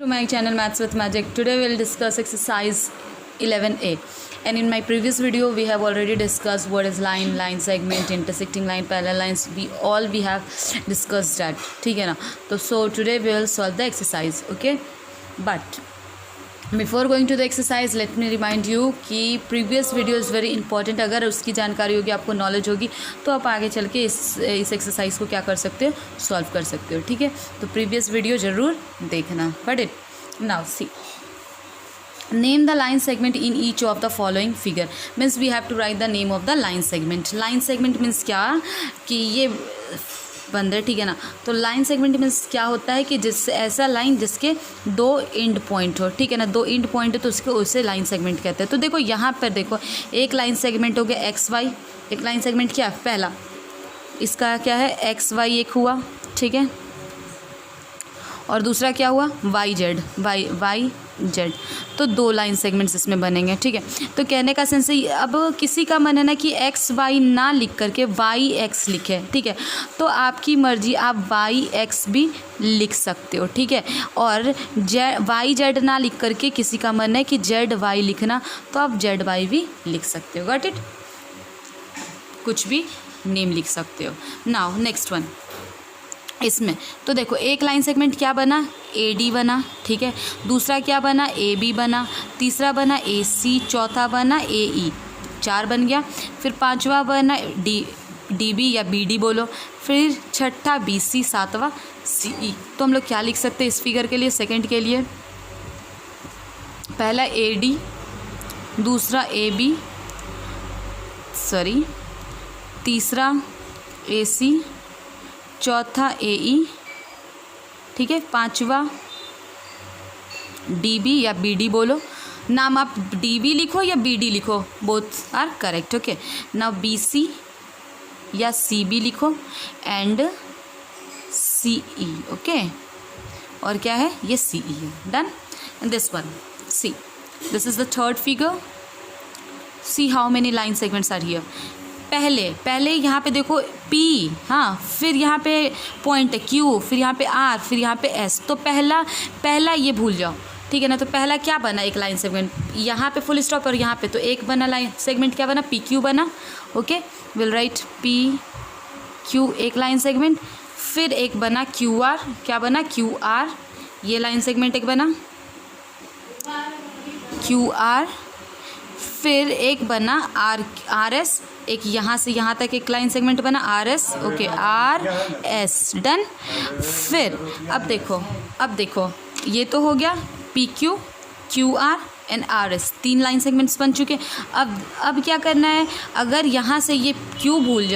To my channel Maths with Magic. Today we will discuss exercise 11a, and in my previous video we have already discussed what is line, line segment, intersecting line, parallel lines. We have discussed that. ठीक है ना? तो so today we will solve the exercise. Okay, but before going to the exercise let me remind you कि previous video is very important. अगर उसकी जानकारी होगी, आपको नॉलेज होगी, तो आप आगे चल के इस एक्सरसाइज को क्या कर सकते हो, सॉल्व कर सकते हो. ठीक है, तो प्रीवियस वीडियो ज़रूर देखना. But it now see, name the line segment in each of the following figure. Means we have to write the name of the line segment. Line segment means क्या कि ये बंद है, ठीक है ना. तो लाइन सेगमेंट मीन्स क्या होता है कि जिससे ऐसा लाइन जिसके दो एंड पॉइंट हो, ठीक है ना. दो एंड पॉइंट है तो उसको उसे लाइन सेगमेंट कहते हैं. तो देखो यहाँ पर देखो, एक लाइन सेगमेंट हो गया एक्स वाई. एक लाइन सेगमेंट क्या है, पहला इसका क्या है, एक्स वाई एक हुआ, ठीक है. और दूसरा क्या हुआ, वाई जेड, वाई जेड. तो दो लाइन सेगमेंट्स इसमें बनेंगे, ठीक है. तो कहने का सेंस है, अब किसी का मन है ना कि एक्स वाई ना लिख करके वाई एक्स लिखे, ठीक है. तो आपकी मर्जी, आप वाई एक्स भी लिख सकते हो, ठीक है. और वाई जेड ना लिख करके किसी का मन है कि जेड वाई लिखना, तो आप जेड वाई भी लिख सकते हो. Got it? कुछ भी नेम लिख सकते हो. नाउ नेक्स्ट वन इसमें तो देखो, एक लाइन सेगमेंट क्या बना, ए डी बना, ठीक है. दूसरा क्या बना, ए बी बना. तीसरा बना ए सी. चौथा बना ए ई. 4 बन गया. फिर पांचवा बना डी बी या बी डी बोलो. फिर छठा बी सी. सातवां सी ई. तो हम लोग क्या लिख सकते हैं इस फिगर के लिए, सेकंड के लिए, पहला ए डी, दूसरा ए बी, सॉरी, तीसरा ए सी, चौथा ए ई, ठीक है. पांचवा डी बी या बी डी बोलो. नाम आप डी बी लिखो या बी डी लिखो, both are correct. Okay, now B C या सी बी लिखो एंड सी ई. ओके, और क्या है, ये सी ई है. Done. This one, see, this is the third figure. See how many line segments are here. पहले यहाँ पे देखो P, हाँ, फिर यहाँ पे पॉइंट है Q, फिर यहाँ पे R, फिर यहाँ पे S. तो पहला ये भूल जाओ, ठीक है ना. तो पहला क्या बना, एक लाइन सेगमेंट, यहाँ पे फुल स्टॉप और यहाँ पे तो एक बना लाइन सेगमेंट, क्या बना, PQ बना. ओके, विल राइट PQ, एक लाइन सेगमेंट. फिर एक बना QR, क्या बना, QR, ये लाइन सेगमेंट एक बना QR. फिर एक बना RS, एक यहाँ से यहाँ तक एक लाइन सेगमेंट बना RS. Okay, RS, done. फिर अब देखो ये तो हो गया PQ, QR and RS. 3 line segments बन चुके. अब क्या करना है, अगर यहाँ से ये Q भूल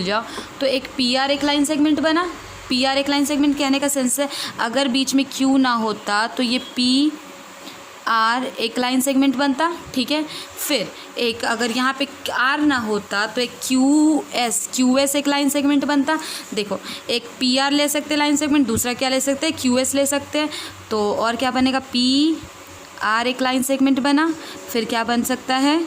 जाओ तो एक PR एक लाइन सेगमेंट बना. PR एक लाइन सेगमेंट कहने का सेंस है, अगर बीच में Q ना होता तो ये PR एक लाइन सेगमेंट बनता, ठीक है. फिर एक, अगर यहाँ पे R ना होता तो एक QS एक लाइन सेगमेंट बनता. देखो, एक PR ले सकते हैं लाइन सेगमेंट, दूसरा क्या ले सकते हैं, QS ले सकते हैं. तो और क्या बनेगा, PR एक लाइन सेगमेंट बना. फिर क्या बन सकता है,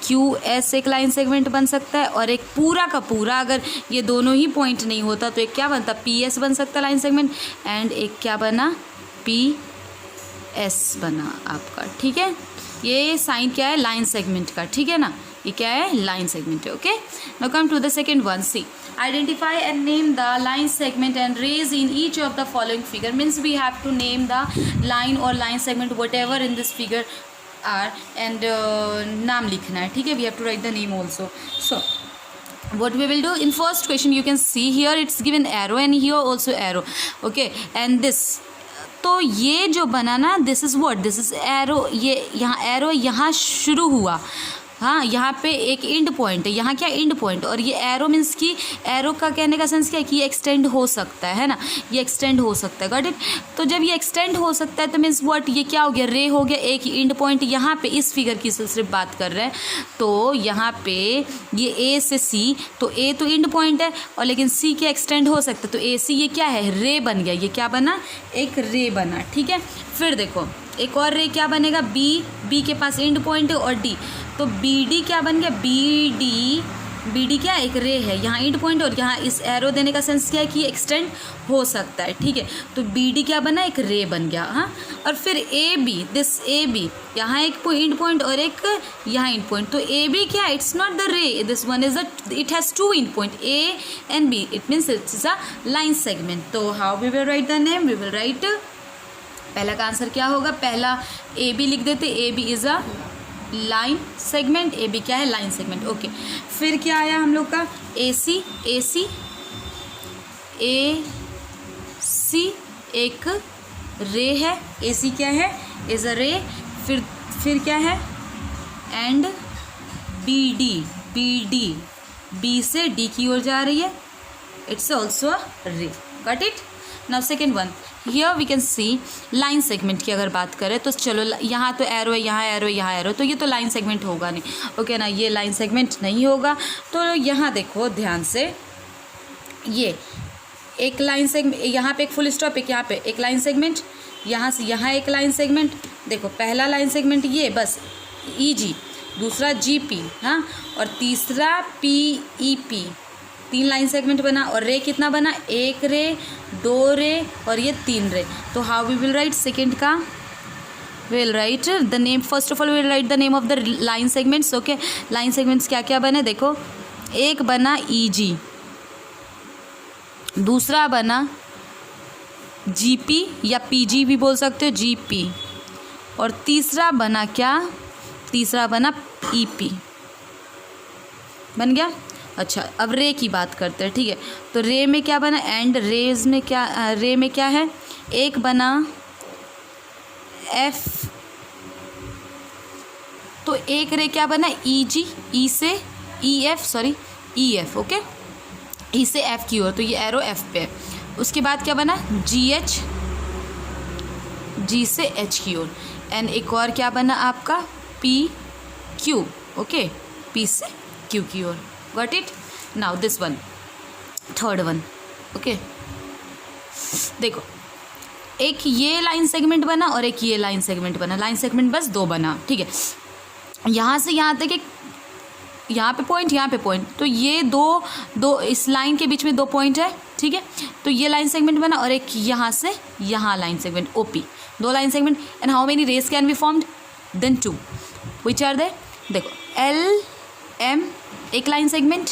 QS एक लाइन सेगमेंट बन सकता है. और एक पूरा का पूरा, अगर ये दोनों ही पॉइंट नहीं होता तो एक क्या बनता, PS बन सकता है लाइन सेगमेंट. एंड एक क्या बना, PS बना आपका, ठीक है. ये साइन क्या है, लाइन सेगमेंट का, ठीक है ना. ये क्या है, लाइन सेगमेंट है. Okay, now come to the second one. See, identify and name the line segment and rays in each of the following figure. Means we have to name the line और line segment whatever in this figure are, and नाम लिखना है, ठीक है. We have to write the name also. So what we will do, in first question you can see here it's given arrow and here also arrow. Okay, and this, तो ये जो बना ना, this is what, this is arrow. ये यहाँ arrow यहाँ शुरू हुआ, हाँ, यहाँ पे एक एंड पॉइंट है, यहाँ क्या एंड पॉइंट. और ये एरो मीन्स कि एरो का कहने का सेंस क्या है कि ये एक्सटेंड हो सकता है ना, ये एक्सटेंड हो सकता है. Got it. तो जब ये एक्सटेंड हो सकता है तो मीन्स व्हाट, ये क्या हो गया, रे हो गया. एक एंड पॉइंट यहाँ पे, इस फिगर की सिर्फ बात कर रहे हैं. तो यहाँ पे ये ए से सी, तो ए तो एंड पॉइंट है और लेकिन सी क्या एक्सटेंड हो सकता है. तो ए सी ये क्या है, रे बन गया. ये क्या बना, एक रे बना, ठीक है. फिर देखो एक और रे क्या बनेगा, बी के पास एंड पॉइंट है, और डी, तो बी डी क्या बन गया, बी डी बी डी क्या एक रे है, यहाँ इंड पॉइंट और यहाँ इस एरो देने का सेंस क्या है कि एक्सटेंड हो सकता है, ठीक है। तो बी डी क्या बना, एक रे बन गया, हाँ। और फिर A B, this A B, यहाँ एक इंड पॉइंट और एक यहाँ इंड पॉइंट, तो ए बी क्या, it's not the ray, this one is the, it has to end point A and B, it means it's a line segment. तो how we will write the name, we will write, पहला का answer क्या होगा, पहला ए B लिख देते, A B is a line segment, A B क्या है, लाइन सेगमेंट, ओके। फिर क्या आया हम लोग का, ए सी, ए सी, ए सी एक रे है, ए सी क्या है, इज अ रे। फिर क्या है, and B D, B D B से डी की ओर जा रही है, it's also a ray, got it. Now second one, here we can see line segment की अगर बात करें तो चलो यहाँ तो एरो है, यहाँ एरो है, यहाँ एरो, तो ये तो लाइन सेगमेंट होगा नहीं, ओके ना, ये लाइन सेगमेंट नहीं होगा। तो यहाँ देखो ध्यान से, ये एक लाइन सेगमेंट, यहाँ पे एक फुल स्टॉप, एक यहाँ पे एक लाइन सेगमेंट, यहाँ से यहाँ एक लाइन सेगमेंट, देखो पहला लाइन सेगमेंट ये बस ई जी, दूसरा जी पी, हाँ, और तीसरा P E P, 3 line segment बना। और रे कितना बना, 1 रे, 2 रे और ये 3 रे। तो how we will write second का, will write the name, first of all will write the name of the line segments, okay. Line segments क्या क्या बने, देखो एक बना ई जी, दूसरा बना जी पी या पी जी भी बोल सकते हो, जी पी, और तीसरा बना क्या, तीसरा बना ई पी, बन गया। अच्छा अब रे की बात करते हैं, ठीक है। तो रे में क्या बना, एंड रेज में क्या, रे में क्या है, एक बना एफ, तो एक रे क्या बना, ई जी, ई से E F, sorry E F, okay, E से एफ की ओर, तो ये एरो एफ पे है। उसके बाद क्या बना, जी एच, जी से एच की ओर, एंड एक और क्या बना आपका, पी क्यू, ओके, पी से क्यू की ओर, got it. Now this one, third one, okay, देखो एक ये लाइन सेगमेंट बना और एक ये लाइन सेगमेंट बना, लाइन सेगमेंट बस 2 बना, ठीक है। यहाँ से यहाँ तक एक, यहाँ पे पॉइंट, यहाँ पे पॉइंट, तो ये दो इस लाइन के बीच में 2 पॉइंट है, ठीक है। तो ये लाइन सेगमेंट बना और एक यहाँ से यहाँ line segment, OP, 2 line segment. And how many rays can be formed, then 2, which are they, देखो एल एम एक line segment,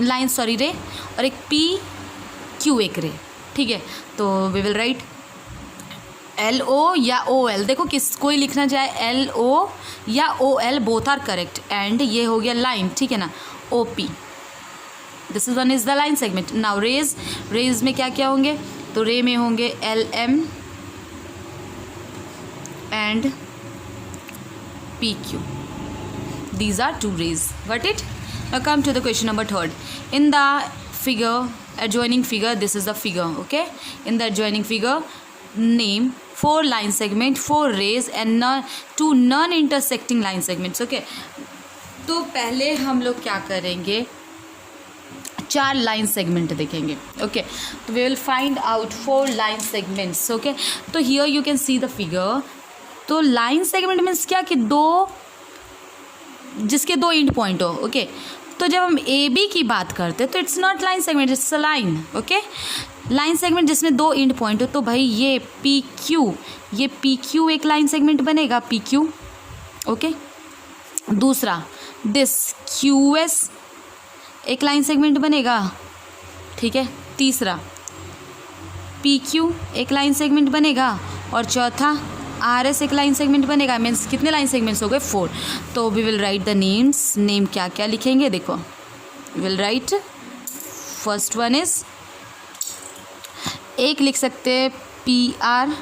line sorry ray, और एक पी क्यू एक रे, ठीक है। तो we will write L O या ओ एल, देखो किस कोई लिखना चाहे एल ओ या O L, both are correct, and ये हो गया लाइन, ठीक है ना, O P, this is one is the line segment. Now rays, rays में क्या क्या होंगे, तो रे में होंगे L M and P Q, these are 2 rays, got it। Now come to the question number 3rd. In the figure, adjoining figure, this is the figure, okay, in the adjoining figure name 4 line segment, 4 rays and 2 non intersecting line segments, okay। तो पहले हम लोग क्या करेंगे, 4 line segment देखेंगे, okay. तो we will find out 4 line segments, okay. तो here you can see the figure. तो लाइन सेगमेंट मीन्स क्या कि 2 जिसके 2 इंड पॉइंट हो, ओके। तो जब हम ए बी की बात करते हैं तो it's not line segment, it's a line, okay. Line segment जिसमें 2 इंड पॉइंट हो, तो भाई ये पी क्यू, ये पी क्यू एक लाइन सेगमेंट बनेगा, पी क्यू, ओके। दूसरा दिस क्यू एस एक लाइन सेगमेंट बनेगा, ठीक है। तीसरा पी क्यू एक लाइन सेगमेंट बनेगा, और चौथा आर एस एक लाइन सेगमेंट बनेगा। मीन्स कितने लाइन सेगमेंट्स हो गए, 4। तो we will write the names, name क्या क्या लिखेंगे, देखो will write, first one is, एक लिख सकते हैं पी आर,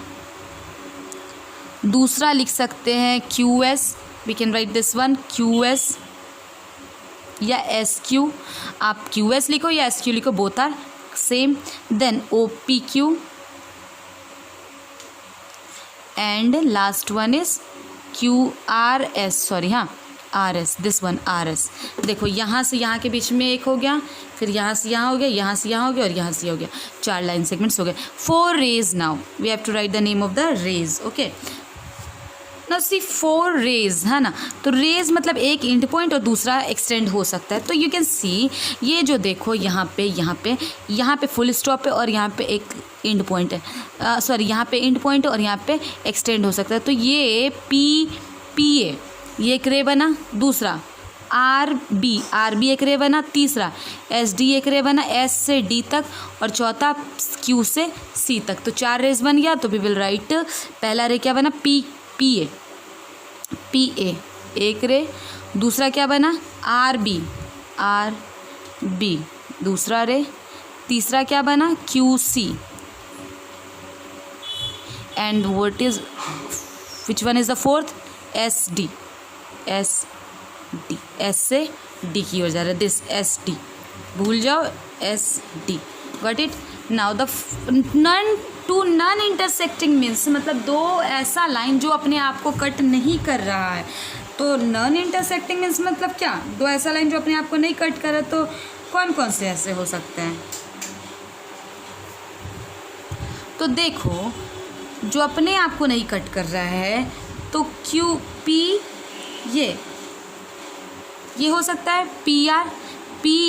दूसरा लिख सकते हैं Q S, we can write this one Q S या एस क्यू, आप क्यू एस लिखो या एस क्यू लिखो, both are same. Then O P Q, and last one is Q R S, sorry हाँ R S, this one R S. देखो यहाँ से यहाँ के बीच में एक हो गया, फिर यहाँ से यहाँ हो गया, यहाँ से यहाँ हो गया और यहाँ से हो गया, 4 लाइन सेगमेंट्स हो गए। 4 rays, now we have to write the name of the rays, okay. ना सी 4 रेज है ना, तो रेज मतलब एक एंड पॉइंट और दूसरा एक्सटेंड हो सकता है। तो यू कैन सी ये जो देखो यहाँ पे फुल स्टॉप है और यहाँ पे एक एंड पॉइंट है, सॉरी यहाँ पे एंड पॉइंट है और यहाँ पे एक्सटेंड हो सकता है। तो ये पी ए ये एक रे बना, दूसरा आर बी एक रे बना, तीसरा एस डी एक रे बना, एस से डी तक, और चौथा क्यू से सी तक। तो 4 रेज बन गया। तो वी विल राइट पहला रे क्या बना, पी ए एक रे, दूसरा क्या बना आर बी दूसरा रे, तीसरा क्या बना Q C, and what is which one is the fourth, S D S से डी की ओर जा रहा है, दिस एस डी, भूल जाओ S D, got it. Now the non intersecting means मतलब दो ऐसा लाइन जो अपने आप को कट नहीं कर रहा है। तो नॉन इंटरसेक्टिंग मीन्स मतलब क्या, दो ऐसा लाइन जो अपने आप को नहीं कट कर रहा। तो कौन कौन से ऐसे हो सकते हैं, तो देखो जो अपने आप को नहीं कट कर रहा है तो क्यू पी ये हो सकता है, पी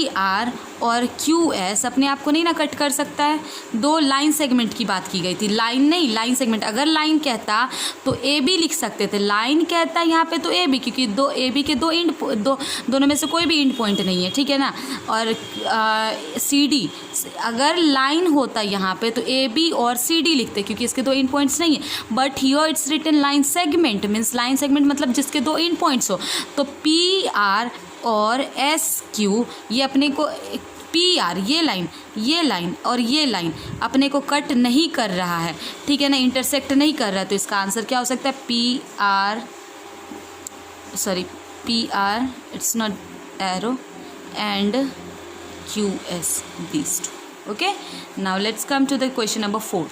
आर और क्यू एस अपने आप को नहीं ना कट कर सकता है। दो लाइन सेगमेंट की बात की गई थी, लाइन नहीं लाइन सेगमेंट। अगर लाइन कहता तो ए बी लिख सकते थे, लाइन कहता है यहाँ पे तो ए बी, क्योंकि दो ए बी के दोनों में से कोई भी एंड पॉइंट नहीं है, ठीक है ना। और सी डी अगर लाइन होता यहाँ पे तो ए बी और सी डी लिखते, क्योंकि इसके दो एंड पॉइंट्स नहीं है। But here it's written line segment, means line segment मतलब जिसके दो एंड पॉइंट्स हो। तो पी आर और एस क्यू ये अपने को, पी आर ये लाइन और ये लाइन अपने को कट नहीं कर रहा है, ठीक है ना, इंटरसेक्ट नहीं कर रहा है। तो इसका आंसर क्या हो सकता है, P R it's not arrow and Q S, these two. Okay, now let's come to the question number 4।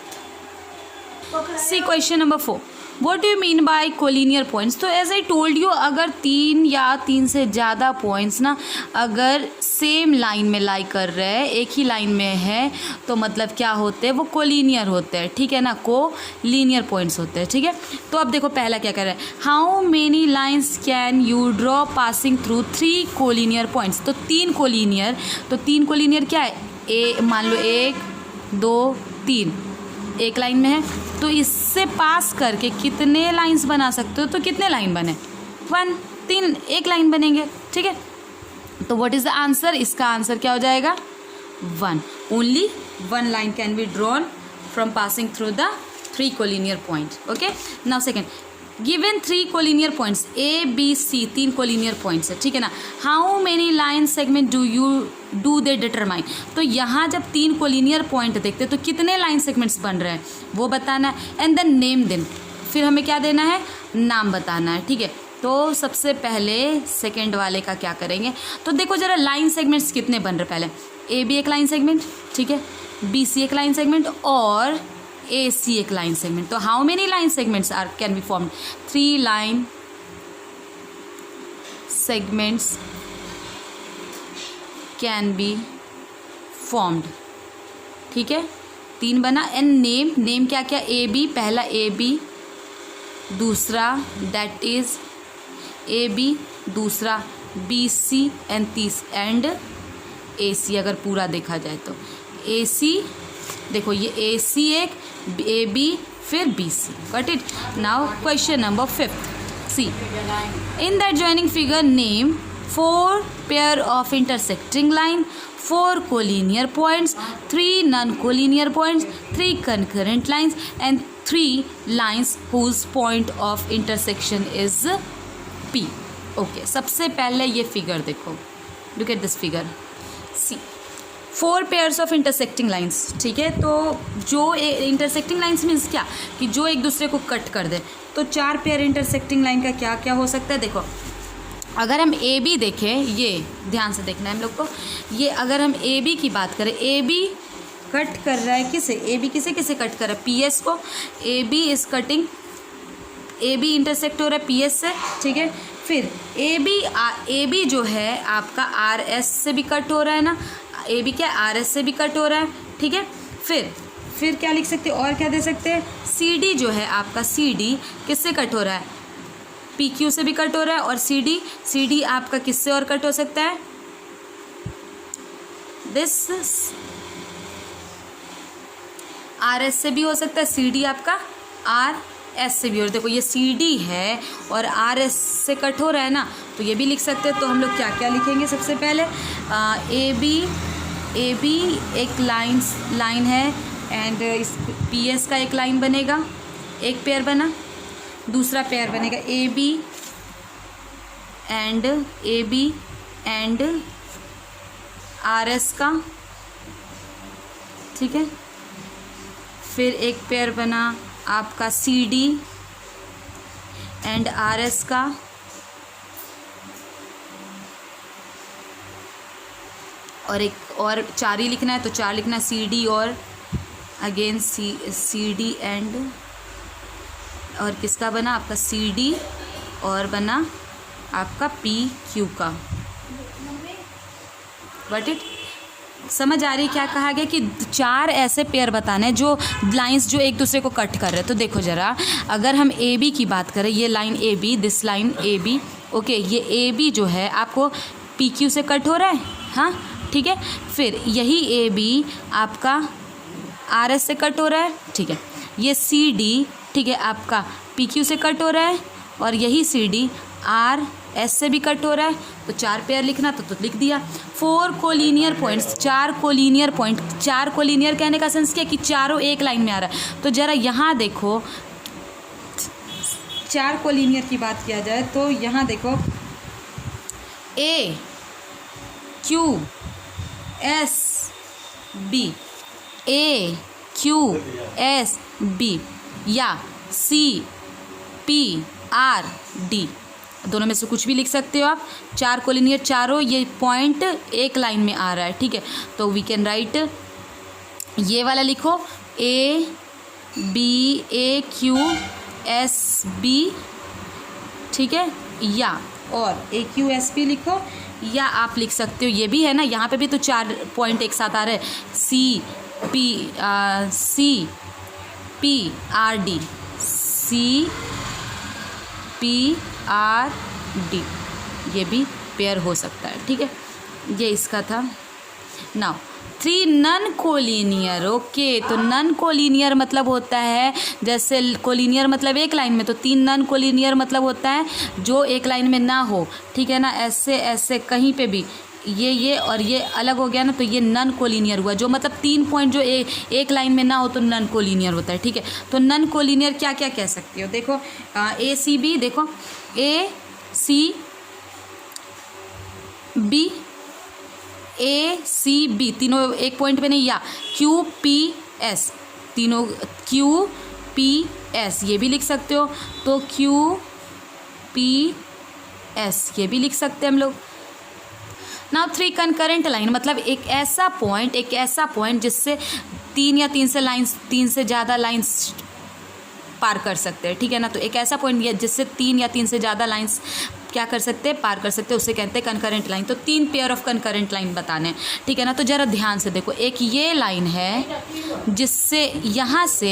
See question number 4, What do you mean by collinear points? तो एज आई टोल्ड यू, अगर 3 या 3 से ज़्यादा पॉइंट्स ना अगर सेम लाइन में लाई कर रहे हैं, एक ही लाइन में है, तो मतलब क्या होते हैं, वो कोलिनियर होते हैं, ठीक है ना, कोलिनियर पॉइंट्स होते हैं, ठीक है। तो अब देखो पहला क्या कर रहा है, how many lines can you draw passing through 3 collinear points. तो 3 कोलिनियर क्या है, मान लो 1 2 3 एक लाइन में है, तो इससे पास करके कितने लाइंस बना सकते हो, तो कितने लाइन बने, 1 3 एक लाइन बनेंगे, ठीक है। तो व्हाट इज द आंसर, इसका आंसर क्या हो जाएगा, 1, only 1 line can be drawn from passing through the 3 collinear point. Okay, now second, given 3 collinear points A B C, 3 collinear points है, ठीक है ना। How many line segment do they determine. तो यहाँ जब 3 कोलिनियर पॉइंट देखते हैं तो कितने लाइन सेगमेंट्स बन रहे हैं वो बताना है, एंड देन नेम देम, फिर हमें क्या देना है, नाम बताना है, ठीक है। तो सबसे पहले सेकेंड वाले का क्या करेंगे, तो देखो जरा लाइन सेगमेंट्स कितने बन रहे, पहले ए बी एक लाइन सेगमेंट, ठीक है, बी सी एक लाइन सेगमेंट और ए सी एक लाइन सेगमेंट। तो how many line segments are can be formed, 3 line segments can be formed, ठीक है, 3 बना। एंड नेम क्या क्या, ए बी, पहला ए बी, दूसरा दैट इज ए बी, दूसरा बी सी एंड ए सी। अगर पूरा देखा जाए तो ए सी, देखो ये ए सी एक, ए बी, फिर B C, got it. Now question number 5, see, in that joining figure name 4 pair of intersecting line, 4 collinear points, 3 non collinear points, 3 concurrent lines and 3 lines whose point of intersection is P। Okay, सबसे पहले ये figure देखो, look at this figure, see 4 pairs of intersecting lines, ठीक है। तो जो intersecting lines means क्या, कि जो एक दूसरे को कट कर दे। तो 4 पेयर इंटरसेक्टिंग लाइन का क्या क्या हो सकता है, देखो अगर हम ए बी देखें, ये ध्यान से देखना है हम लोग को, ये अगर हम ए बी की बात करें, ए बी कट कर रहा है किसे, ए बी किसे कट कर रहा है, पी एस को। A B is cutting, A B intersect हो रहा है पी एस से, ठीक है। फिर ए बी जो है आपका आर एस से भी कट हो रहा है ना, ए बी क्या आर एस से भी कट हो रहा है, ठीक है। फिर क्या लिख सकते हैं, और क्या दे सकते हैं, सी डी जो है आपका, सी डी किससे कट हो रहा है, पी क्यू से भी कट हो रहा है, और सी डी आपका किससे और कट हो सकता है, दिस आर एस से भी हो सकता है, सी डी आपका आर एस से भी। और देखो ये सी डी है और आर एस से कट हो रहा है ना, तो ये भी लिख सकते हैं। तो हम लोग क्या क्या लिखेंगे, सबसे पहले ए बी एक लाइन है, एंड इस पी एस का एक लाइन बनेगा, एक पेयर बना, दूसरा पेयर बनेगा A B and R S का, ठीक है। फिर एक पेयर बना आपका C D and R S का, और एक और 4 ही लिखना है तो 4 लिखना, सी डी और अगेन सी डी एंड, और किसका बना आपका सी डी और बना आपका पी क्यू का। बट इट समझ आ रही क्या कहा गया कि 4 ऐसे पेयर बताने हैं जो लाइंस जो एक दूसरे को कट कर रहे हैं। तो देखो ज़रा, अगर हम ए बी की बात करें, ये line A B, this line A B, okay, ये ए बी जो है आपको पी क्यू से कट हो रहा है, हाँ ठीक है। फिर यही ए बी आपका आर एस से कट हो रहा है, ठीक है। ये सी डी, ठीक है, आपका पी क्यू से कट हो रहा है, और यही सी डी आर एस से भी कट हो रहा है। तो 4 पेयर लिखना तो लिख दिया। 4 collinear points, 4 collinear point, 4 collinear कहने का सेंस क्या कि चारों एक लाइन में आ रहा है। तो ज़रा यहाँ देखो, 4 कोलिनियर की बात किया जाए तो यहाँ देखो, ए Q S B, A Q S B, या सी पी आर डी, दोनों में से कुछ भी लिख सकते हो आप। 4 कोलिनियर, चारों ये पॉइंट एक लाइन में आ रहा है, ठीक है। तो वी कैन राइट, ये वाला लिखो A B, A Q S B, ठीक है, या और ए क्यू एस बी लिखो, या आप लिख सकते हो, ये भी है ना, यहाँ पे भी तो 4 पॉइंट एक साथ आ रहे हैं, C P R D, C P R D, ये भी पेयर हो सकता है, ठीक है। ये इसका था। Now 3 non collinear, okay. तो नन कोलिनियर मतलब होता है, जैसे कोलिनियर मतलब एक लाइन में, तो 3 नन कोलिनियर मतलब होता है जो एक लाइन में ना हो, ठीक है ना। ऐसे ऐसे कहीं पे भी ये और ये अलग हो गया ना, तो ये नन कोलिनियर हुआ। जो मतलब 3 पॉइंट जो एक लाइन में ना हो तो नन कोलिनियर होता है, ठीक है। तो नन कोलिनियर क्या क्या कह सकते हो, देखो ए सी बी, देखो ए सी बी तीनों एक पॉइंट पे नहीं, या क्यू पी एस, तीनों क्यू पी एस, ये भी लिख सकते हो। तो क्यू पी एस ये भी लिख सकते हैं हम लोग। नाउ 3 कंकरेंट लाइन मतलब एक ऐसा पॉइंट जिससे 3 या 3 से ज़्यादा लाइंस पार कर सकते हैं, ठीक है ना। तो एक ऐसा पॉइंट जिससे 3 या 3 से ज़्यादा लाइंस क्या कर सकते हैं, पार कर सकते हैं, उसे कहते हैं कंकरेंट लाइन। तो 3 पेयर ऑफ कंकरेंट लाइन बताने, ठीक है ना। तो ज़रा ध्यान से देखो, एक ये लाइन है जिससे यहाँ से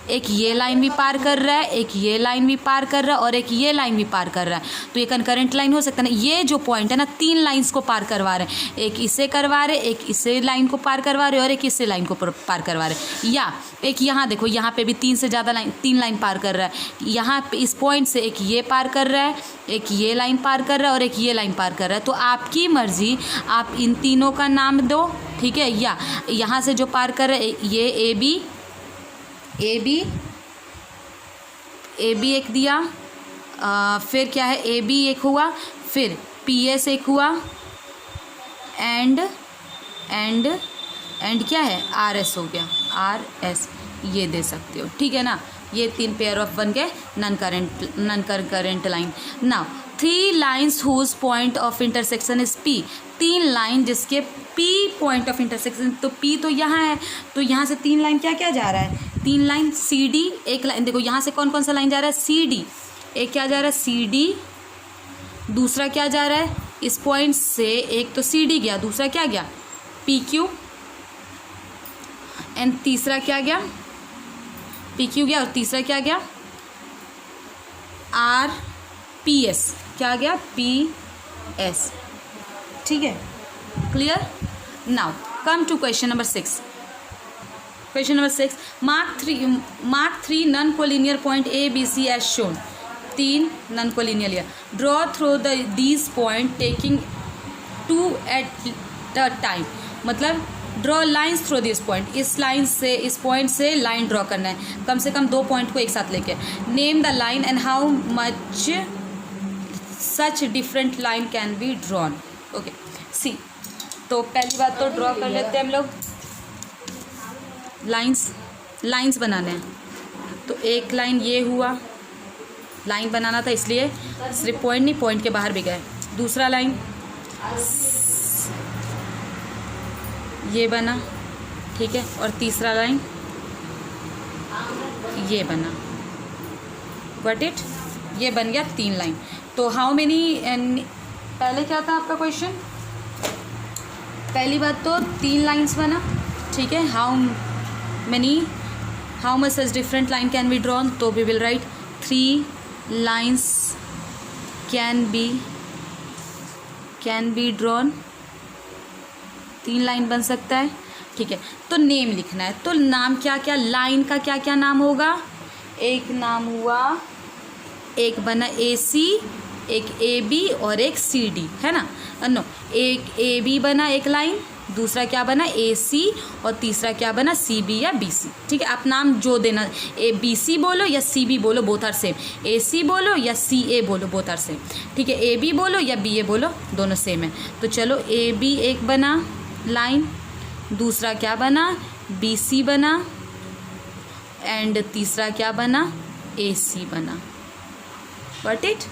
एक ये लाइन भी पार कर रहा है, एक ये लाइन भी पार कर रहा है, और एक ये लाइन भी पार कर रहा है। तो ये कंकरेंट लाइन हो सकता है ना। ये जो पॉइंट है ना, 3 लाइन्स को पार करवा रहे हैं, एक इसे करवा रहे, एक इसे लाइन को पार करवा रहे, और एक इसे लाइन को पार करवा रहे। या एक यहाँ देखो, यहाँ पे भी 3 से ज़्यादा लाइन, 3 लाइन पार कर रहा है। यहाँ पे इस पॉइंट से एक ये पार कर रहा है, एक ये लाइन पार कर रहा है, और एक ये लाइन पार कर रहा है। तो आपकी मर्जी, आप इन तीनों का नाम दो, ठीक है। या यहाँ से जो पार कर रहे हैं, ये ए बी एक दिया, फिर क्या है, ए बी एक हुआ, फिर पी एस एक हुआ, एंड क्या है, आर एस हो गया, आर एस ये दे सकते हो, ठीक है ना। ये 3 पेयर ऑफ बन गए non concurrent line. Now 3 lines whose point of intersection is P, 3 line जिसके पी पॉइंट ऑफ इंटरसेक्शन, तो पी तो यहाँ है, तो यहाँ से 3 लाइन क्या क्या जा रहा है, 3 लाइन सी डी, एक लाइन देखो यहाँ से कौन कौन सा लाइन जा रहा है, सी डी, एक क्या जा रहा है सी डी, दूसरा क्या जा रहा है, इस पॉइंट से एक तो सी डी गया, दूसरा क्या गया पी क्यू, एंड तीसरा क्या गया पी क्यू गया, और तीसरा क्या गया आर PS, क्या आ गया PS, ठीक है, clear. Now come to question number 6। Question number 6, mark three non collinear point A B C as shown. 3 non collinear लिया। Draw through these point taking 2 at the time, मतलब draw lines through this point, इस line से, इस point से line draw करना है, कम से कम 2 point को एक साथ लेके। Name the line and how much such different line can be drawn. Okay see, तो पहली बात तो ड्रॉ कर लेते हैं हम लोग। लाइन्स बनाने हैं, तो एक लाइन ये हुआ, लाइन बनाना था इसलिए सिर्फ पॉइंट नहीं, पॉइंट के बाहर भी गए। दूसरा लाइन ये बना, ठीक है, और तीसरा लाइन ये बना, गॉट इट, ये बन गया 3 लाइन। तो हाउ मेनी, पहले क्या था आपका क्वेश्चन, पहली बात तो 3 लाइन्स बना, ठीक है। How much such different line can be drawn, तो we will write 3 lines can be drawn, 3 line बन सकता है, ठीक है। तो नेम लिखना है, तो नाम क्या क्या, लाइन का क्या क्या नाम होगा। एक नाम हुआ, एक बना AC, एक AB और एक CD, है ना, नो, एक AB बना एक लाइन, दूसरा क्या बना AC, और तीसरा क्या बना CB या BC, ठीक है। आप नाम जो देना, BC बोलो या CB बोलो, बोथ आर सेम। AC बोलो या CA बोलो, बोथ आर सेम, ठीक है। AB बोलो या BA बोलो, दोनों सेम है। तो चलो AB एक बना लाइन, दूसरा क्या बना BC बना, एंड तीसरा क्या बना AC बना, गॉट इट।